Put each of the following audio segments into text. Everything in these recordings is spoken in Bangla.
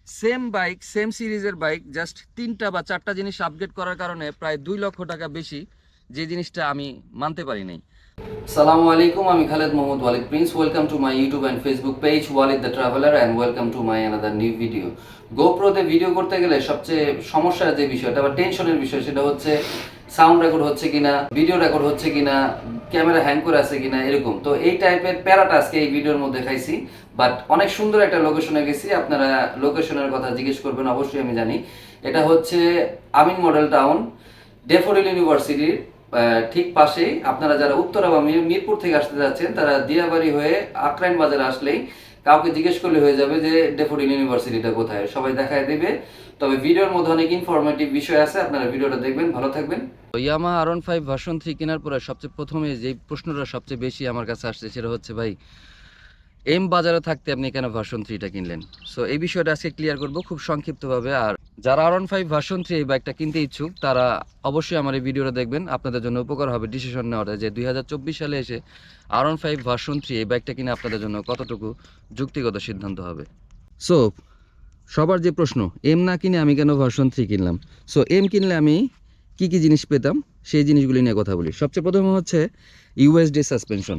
সেম বাইক, সেম সিরিজের বাইক, জাস্ট 3টা বা 4টা জিনিস আপগ্রেড করার কারণে প্রায় 2 লক্ষ টাকা বেশি, যে জিনিসটা আমি মানতে পারি নাই। সালামু আলাইকুম, আমি Khaled Mohammad Walid Prince. Welcome to my YouTube and Facebook page Walid the traveller, and welcome to my another new video. গোপ্রোতে ভিডিও করতে গেলে সবচেয়ে সমস্যার যে বিষয়টা বা টেনশনের বিষয়, সেটা হচ্ছে সাউন্ড রেকর্ড হচ্ছে কিনা, ভিডিও রেকর্ড হচ্ছে কিনা, ক্যামেরা হ্যাং করে আছে কিনা, এরকম। তো এই টাইপের প্যারাটা আজকে এই ভিডিওর মধ্যে খাইছি। বাট অনেক সুন্দর একটা লোকেশনে গেছি। আপনারা লোকেশনের কথা জিজ্ঞেস করবেন, অবশ্যই আমি জানি। এটা হচ্ছে আমিন মডেল টাউন, ড্যাফোডিল ইউনিভার্সিটির ঠিক পাশেই। আপনারা যারা উত্তরা বা মিরপুর থেকে আসতে যাচ্ছেন, তারা দিয়াবাড়ি হয়ে আকরাইন বাজারে আসলেই কাউকে জিজ্ঞেস করলে হয়ে যাবে যে ড্যাফোডিল ইউনিভার্সিটিটা কোথায়, সবাই দেখায় দেবে। তবে ভিডিওর মধ্যে অনেক ইনফরমেটিভ বিষয় আছে, আপনারা ভিডিওটা দেখবেন, ভালো থাকবেন। ইয়ামাহা R15 ভার্সন 3 কেনার পরে সবচেয়ে প্রথমে যে প্রশ্নটা সবচেয়ে বেশি আমার কাছে আসছে, সেটা হচ্ছে, ভাই এম বাজারে থাকতে আপনি কেন ভার্সন 3টা কিনলেন? সো এই বিষয়টা আজকে ক্লিয়ার করব খুব সংক্ষিপ্তভাবে। আর যারা R15 ভার্সন 3 এই বাইকটা কিনতে ইচ্ছুক, তারা অবশ্যই আমার এই ভিডিওটা দেখবেন, আপনাদের জন্য উপকার হবে ডিসিশন নেওয়াটা, যে 2024 সালে এসে R15 ভার্সন 3 এই বাইকটা কিনে আপনাদের জন্য কতটুকু যুক্তিগত সিদ্ধান্ত হবে। সো সবার যে প্রশ্ন, এম না কিনে আমি কেন ভার্সন 3 কিনলাম? সো এম কিনলে আমি কি কি জিনিস পেতাম, সেই জিনিসগুলি নিয়ে কথা বলি। সবচেয়ে প্রথমে হচ্ছে ইউএসডি সাসপেনশন,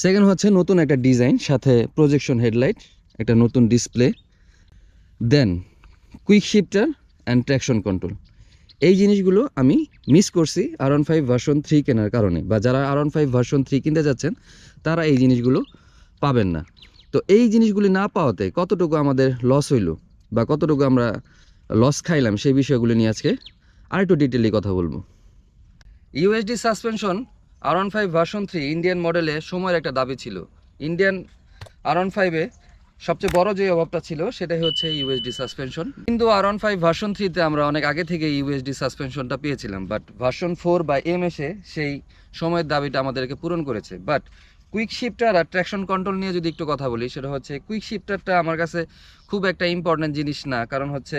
সেকেন্ড হচ্ছে নতুন একটা ডিজাইন, সাথে প্রজেকশন হেডলাইট, একটা নতুন display, then quick shifter and traction control. এই জিনিসগুলো আমি মিস করছি R15 ভার্সন 3 কেনার কারণে, বা যারা R15 ভার্সন 3 কিনতে যাচ্ছেন তারা এই জিনিসগুলো পাবেন না। তো এই জিনিসগুলি না পাওয়াতে কতটুকু আমাদের লস হইল বা কতটুকু আমরা লস খাইলাম, সেই বিষয়গুলো নিয়ে আজকে আরেকটু ডিটেইলি কথা বলবো। USD suspension R15 version 3 Indian মডেলে সময়ের একটা দাবি ছিল। ইন্ডিয়ান R15-এ সবচেয়ে বড় যে অভাবটা ছিল, সেটাই হচ্ছে ইউএসডি সাসপেনশন। কিন্তু R15 ভার্সন 3-তে আমরা অনেক আগে থেকে ইউএসডি সাসপেনশনটা পেয়েছিলাম, বাট ভার্সন 4 বা এম এসে সেই সময়ের দাবিটা আমাদেরকে পূরণ করেছে। বাট কুইক শিফটার আর ট্র্যাকশন কন্ট্রোল নিয়ে যদি একটু কথা বলি, সেটা হচ্ছে কুইক শিফটারটা আমার কাছে খুব একটা ইম্পর্টেন্ট জিনিস না। কারণ হচ্ছে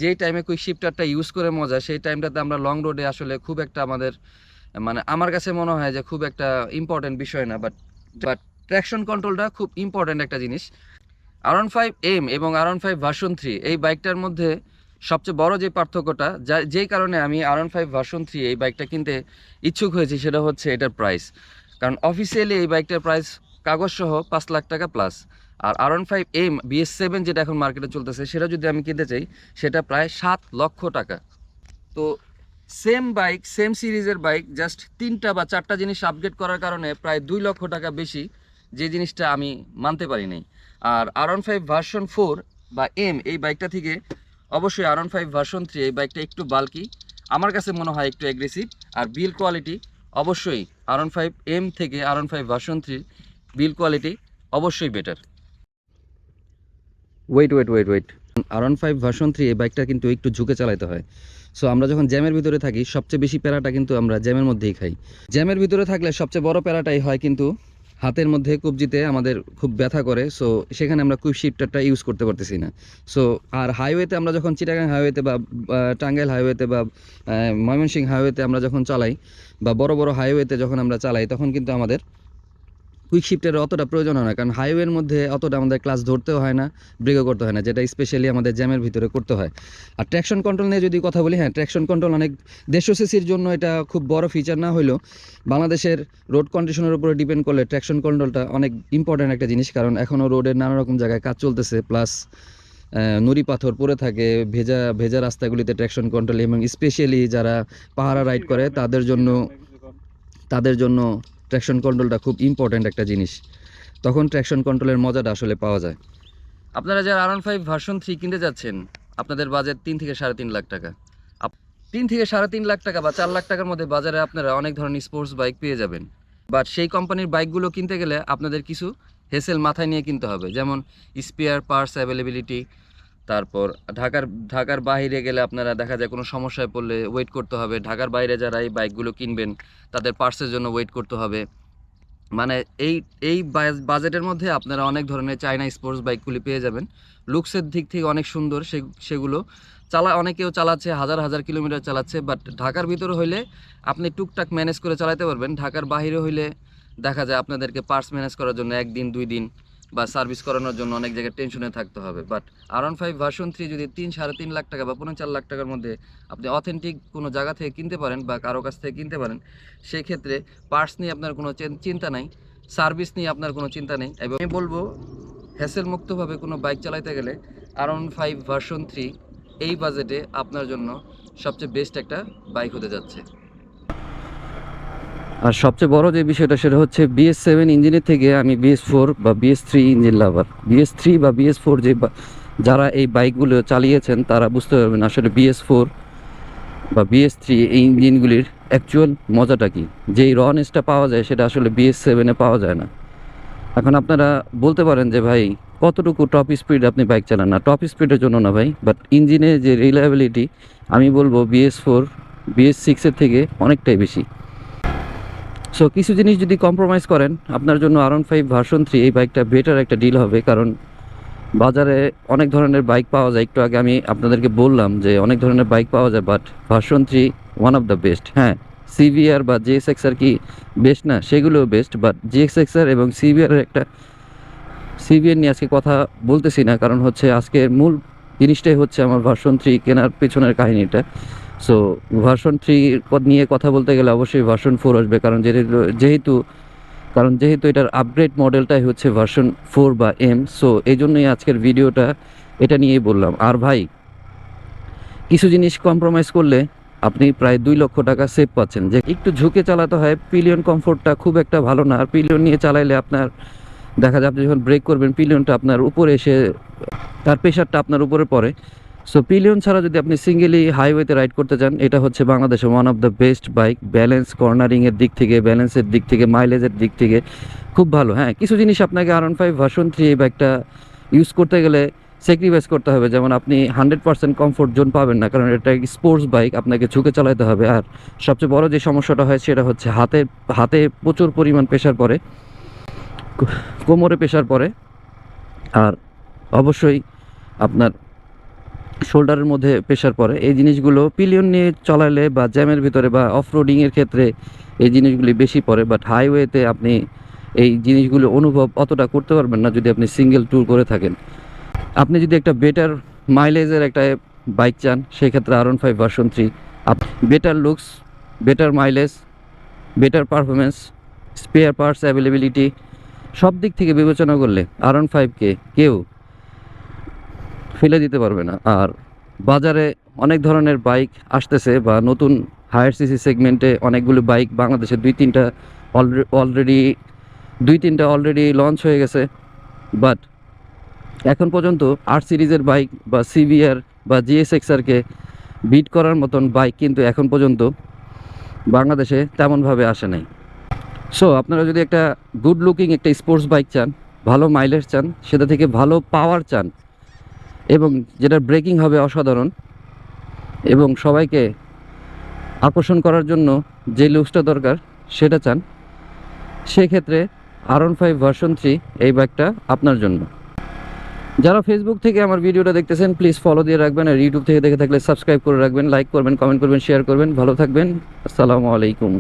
যেই টাইমে কুইক শিফটারটা ইউজ করে মজা, সেই টাইমটাতে আমরা লং রোডে আসলে খুব একটা আমাদের, মানে আমার কাছে মনে হয় যে খুব একটা ইম্পর্টেন্ট বিষয় না। বাট বাট ট্র্যাকশন কন্ট্রোলটা খুব ইম্পর্টেন্ট একটা জিনিস। R15M এবং R15 ভার্সন 3 এই বাইকটার মধ্যে সবচেয়ে বড় যে পার্থক্যটা, যেই কারণে আমি R15 ভার্সন 3 এই বাইকটা কিনতে ইচ্ছুক হয়েছি, সেটা হচ্ছে এটার প্রাইস। কারণ অফিসিয়ালি এই বাইকটার প্রাইস কাগজ সহ 5 লাখ টাকা প্লাস। আর R15M BS7 যেটা এখন মার্কেটে চলতেছে, সেটা যদি আমি কিনতে চাই, সেটা প্রায় 7 লক্ষ টাকা। তো সেম বাইক, সেম সিরিজের বাইক, জাস্ট 3টা বা 4টা জিনিস আপগ্রেড করার কারণে প্রায় 2 লক্ষ টাকা বেশি, যে জিনিসটা আমি মানতে পারি নাই। আর R15 ভার্সন 4 বা এম এই বাইকটা থেকে অবশ্যই R15 ভার্সন 3 এই বাইকটা একটু বাল্কি, আমার কাছে মনে হয় একটু অ্যাগ্রেসিভ। আর বিল কোয়ালিটি অবশ্যই R15M থেকে R15 ভার্সন 3 বিল কোয়ালিটি অবশ্যই বেটার। ওয়েট, R15 ভার্সন 3 এই বাইকটা কিন্তু একটু ঝুঁকে চালাতে হয়। সো আমরা যখন জ্যামের ভিতরে থাকি, সবচেয়ে বেশি প্যারাটা কিন্তু আমরা জ্যামের মধ্যেই খাই। জ্যামের ভিতরে থাকলে সবচেয়ে বড় প্যারাটাই হয় কিন্তু হাতের মধ্যে কবজিতে আমাদের খুব ব্যথা করে। সো সেখানে আমরা কুইক শিফটারটা ইউজ করতে পারতেছি না। সো আর হাইওয়েতে আমরা যখন চিটাগাং হাইওয়েতে বা টাঙ্গাইল হাইওয়েতে বা ময়মনসিংহ হাইওয়েতে আমরা যখন চালাই, বা বড় বড় হাইওয়েতে যখন আমরা চালাই, তখন কিন্তু আমাদের কুইক শিফটের অতটা প্রয়োজন হয় না। কারণ হাইওয়ের মধ্যে অতটা আমাদের ক্লাস ধরতেও হয় না, ব্রেকও করতে হয় না, যেটা স্পেশালি আমাদের জ্যামের ভিতরে করতে হয়। আর ট্র্যাকশন কন্ট্রোল নিয়ে যদি কথা বলি, হ্যাঁ, ট্র্যাকশন কন্ট্রোল অনেক 150 সিসির জন্য এটা খুব বড় ফিচার না হলেও বাংলাদেশের রোড কন্ডিশনের উপরে ডিপেন্ড করলে ট্র্যাকশন কন্ট্রোলটা অনেক ইম্পর্ট্যান্ট একটা জিনিস। কারণ এখনও রোডের নানা রকম জায়গায় কাজ চলতেছে, প্লাস নুড়ি পাথর পড়ে থাকে, ভেজা ভেজা রাস্তাগুলিতে ট্র্যাকশন কন্ট্রোল, এবং স্পেশালি যারা পাহাড়া রাইড করে তাদের জন্য ট্র্যাকশন কন্ট্রোলটা খুব ইম্পর্ট্যান্ট একটা জিনিস। তখন ট্র্যাকশন কন্ট্রোলের মজাটা আসলে পাওয়া যায়। আপনারা যারা R15 ভার্সন 3 কিনতে যাচ্ছেন, আপনাদের বাজেট 3 থেকে 3.5 লাখ টাকা। 3 থেকে 3.5 লাখ টাকা বা 4 লাখ টাকার মধ্যে বাজারে আপনারা অনেক ধরনের স্পোর্টস বাইক পেয়ে যাবেন। বাট সেই কোম্পানির বাইকগুলো কিনতে গেলে আপনাদের কিছু হেসেল মাথায় নিয়ে কিনতে হবে, যেমন স্পেয়ার পার্টস অ্যাভেলেবিলিটি। তারপর ঢাকার বাইরে গেলে আপনারা দেখা যায় কোনো সমস্যায় পড়লে ওয়েট করতে হবে। ঢাকার বাইরে যারা এই বাইকগুলো কিনবেন, তাদের পার্টসের জন্য ওয়েট করতে হবে। মানে এই এই বাজেটের মধ্যে আপনারা অনেক ধরনের চায়না স্পোর্টস বাইকগুলি পেয়ে যাবেন। লুকসের দিক থেকে অনেক সুন্দর, সেগুলো অনেকেও চালাচ্ছে, হাজার হাজার কিলোমিটার চালাচ্ছে। বাট ঢাকার ভিতরে হইলে আপনি টুকটাক ম্যানেজ করে চালাতে পারবেন। ঢাকার বাইরে হইলে দেখা যায় আপনাদেরকে পার্টস ম্যানেজ করার জন্য 1 দিন 2 দিন বা সার্ভিস করানোর জন্য অনেক জায়গায় টেনশনে থাকতে হবে। বাট R15 ভার্সন 3 যদি 3-3.5 লাখ টাকা বা 4 লাখ টাকার মধ্যে আপনি অথেন্টিক কোনো জায়গা থেকে কিনতে পারেন বা কারো কাছ থেকে কিনতে পারেন, সেই ক্ষেত্রে পার্টস নিয়ে আপনার কোনো চিন্তা নাই, সার্ভিস নিয়ে আপনার কোনো চিন্তা নেই। এবং আমি বলবো হ্যাসেল মুক্তভাবে কোনো বাইক চালাতে গেলে R15 ভার্সন 3 এই বাজেটে আপনার জন্য সবচেয়ে বেস্ট একটা বাইক হতে যাচ্ছে। আর সবচেয়ে বড় যে বিষয়টা সেটা হচ্ছে BS7 ইঞ্জিনের থেকে আমি BS4 বা BS3 ইঞ্জিন লাভার। BS3 বা BS4 যারা এই বাইকগুলো চালিয়েছেন তারা বুঝতে পারবেন আসলে BS4 বা BS3 এই ইঞ্জিনগুলির অ্যাকচুয়াল মজাটা কি। যেই রনেসটা পাওয়া যায় সেটা আসলে BS7-এ পাওয়া যায় না। এখন আপনারা বলতে পারেন যে ভাই কতটুকু টপ স্পিড আপনি বাইক চালান, না টপ স্পিডের জন্য না ভাই, বাট ইঞ্জিনের যে রিলায়েবিলিটি আমি বলবো BS4 BS6-এর থেকে অনেকটাই বেশি। সো কিছু জিনিস যদি কম্প্রোমাইজ করেন আপনার জন্য R15 ভার্সন 3 এই বাইকটা বেটার একটা ডিল হবে। কারণ বাজারে অনেক ধরনের বাইক পাওয়া যায়, একটু আগে আমি আপনাদেরকে বললাম যে অনেক ধরনের বাইক পাওয়া যায়, but version 3 one of the best. হ্যাঁ, CVR বা JSX-R কি বেস্ট না, সেগুলোও বেস্ট, বাট JSX-R এবং CVR নিয়ে আজকে কথা বলতেছি না, কারণ হচ্ছে আজকের মূল জিনিসটাই হচ্ছে আমার ভার্সন 3 কেনার পেছনের কাহিনীটা। সো ভার্সন 3 নিয়ে কথা বলতে গেলে অবশ্যই ভার্সন 4 আসবে, কারণ যেহেতু এটার আপগ্রেড মডেলটাই হচ্ছে ভার্সন 4 বা M। সো এই জন্যই আজকের ভিডিওটা এটা নিয়েই বললাম। আর ভাই কিছু জিনিস কম্প্রোমাইজ করলে আপনি প্রায় 2 লক্ষ টাকা সেভ পাচ্ছেন। যে একটু ঝুঁকে চালাতে হয়, পিলিয়ন কমফোর্টটা খুব একটা ভালো না, আর পিলিয়ন নিয়ে চালাইলে আপনার দেখা যায় আপনি যখন ব্রেক করবেন পিলিয়নটা আপনার উপরে এসে তার প্রেশারটা আপনার উপরে পড়ে। সো পিলিয়ন ছাড়া যদি আপনি সিঙ্গেলি হাইওয়েতে রাইড করতে চান, এটা হচ্ছে বাংলাদেশে one of the best bike. Balance, কর্নারিংয়ের দিক থেকে, ব্যালেন্সের দিক থেকে, মাইলেজের দিক থেকে খুব ভালো। হ্যাঁ, কিছু জিনিস আপনাকে R15 ভার্সন 3 এই বাইকটা ইউজ করতে গেলে স্যাক্রিফাইস করতে হবে, যেমন আপনি 100% কমফোর্ট জোন পাবেন না, কারণ এটা স্পোর্টস বাইক, আপনাকে ঝুঁকে চালাতে হবে। আর সবচেয়ে বড় যে সমস্যাটা হয় সেটা হচ্ছে হাতে প্রচুর পরিমাণ প্রেশার পড়ে, কোমরে প্রেশার পড়ে, আর অবশ্যই আপনার শোল্ডারের মধ্যে প্রেশার পড়ে। এই জিনিসগুলো পিলিয়ন নিয়ে চালালে বা জ্যামের ভিতরে বা অফ রোডিংয়ের ক্ষেত্রে এই জিনিসগুলি বেশি পড়ে, বাট হাইওয়েতে আপনি এই জিনিসগুলো অনুভব অতটা করতে পারবেন না যদি আপনি সিঙ্গেল ট্যুর করে থাকেন। আপনি যদি একটা বেটার মাইলেজের একটা বাইক চান, সেক্ষেত্রে R15 version 3 better looks, better mileage, better performance, spare parts availability সব দিক থেকে বিবেচনা করলে R15-কে কেউ ফেলে দিতে পারবে না। আর বাজারে অনেক ধরনের বাইক আসতেছে, বা নতুন হায়ার সিসি সেগমেন্টে অনেকগুলো বাইক বাংলাদেশে দুই তিনটা অলরেডি লঞ্চ হয়ে গেছে, বাট এখন পর্যন্ত R সিরিজের বাইক বা CVR বা JSX-R-কে বিট করার মতন বাইক কিন্তু এখন পর্যন্ত বাংলাদেশে তেমনভাবে আসে নাই। সো আপনারা যদি একটা গুড লুকিং একটা স্পোর্টস বাইক চান, ভালো মাইলেজ চান, সেটা থেকে ভালো পাওয়ার চান, এবং যেটা ব্রেকিং হবে অসাধারণ এবং সবাইকে আকর্ষণ করার জন্য যে লুকসটা দরকার সেটা চান, সেক্ষেত্রে R15 ভার্সন 3 এই বাইকটা আপনার জন্য। যারা ফেসবুক থেকে আমার ভিডিওটা দেখতেছেন প্লিজ ফলো দিয়ে রাখবেন, আর ইউটিউব থেকে দেখে থাকলে সাবস্ক্রাইব করে রাখবেন, লাইক করবেন, কমেন্ট করবেন, শেয়ার করবেন। ভালো থাকবেন। আসসালামু আলাইকুম।